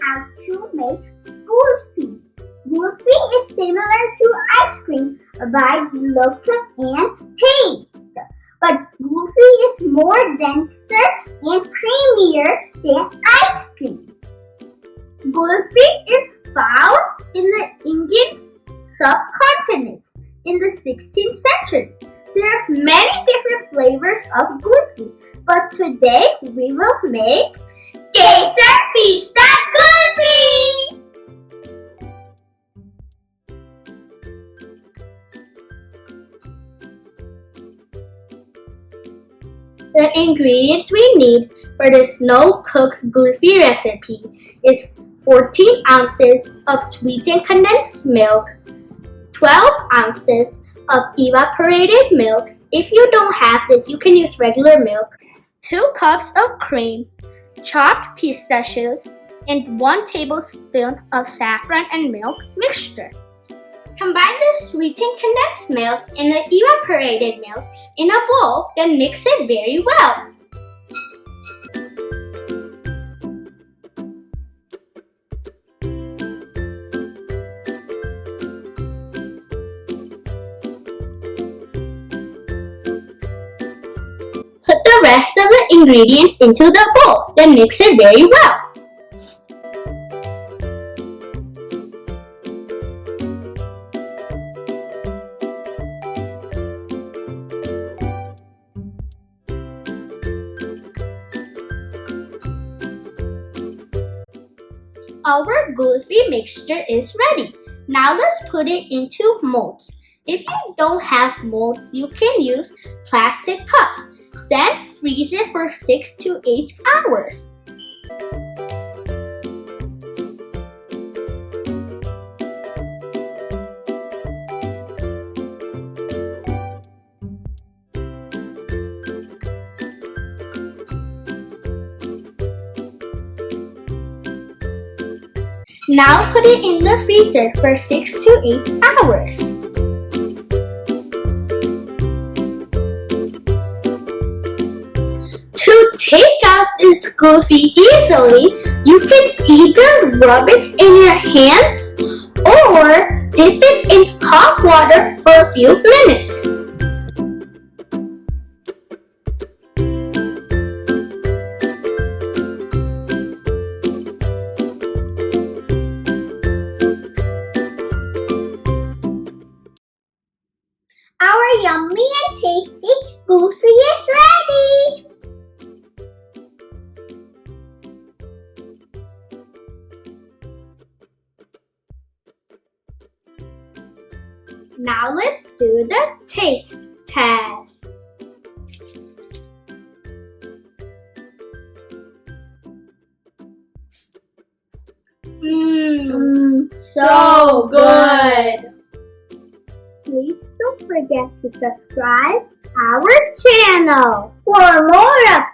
how to make kulfi. Kulfi is similar to ice cream by look and taste, but kulfi is more denser and creamier than ice cream. Kulfi is found in the Indian subcontinent in the 16th century. There are many different flavors of kulfi, but today we will make Kesar Pista Kulfi! The ingredients we need for this no-cook kulfi recipe is 14 ounces of sweetened condensed milk, 12 ounces of evaporated milk. If you don't have this, you can use regular milk, 2 cups of cream, chopped pistachios, and 1 tablespoon of saffron and milk mixture. Combine the sweetened condensed milk and the evaporated milk in a bowl, then mix it very well. Put the rest of the ingredients into the bowl, then mix it very well. Our kulfi mixture is ready. Now let's put it into molds. If you don't have molds, you can use plastic cups. Then freeze it for 6 to 8 hours. Now put it in the freezer for 6 to 8 hours. To take out this kulfi easily, you can either rub it in your hands or dip it in hot water for a few minutes. Our yummy and tasty kulfi is ready! Now let's do the taste test. So good! Please don't forget to subscribe our channel for more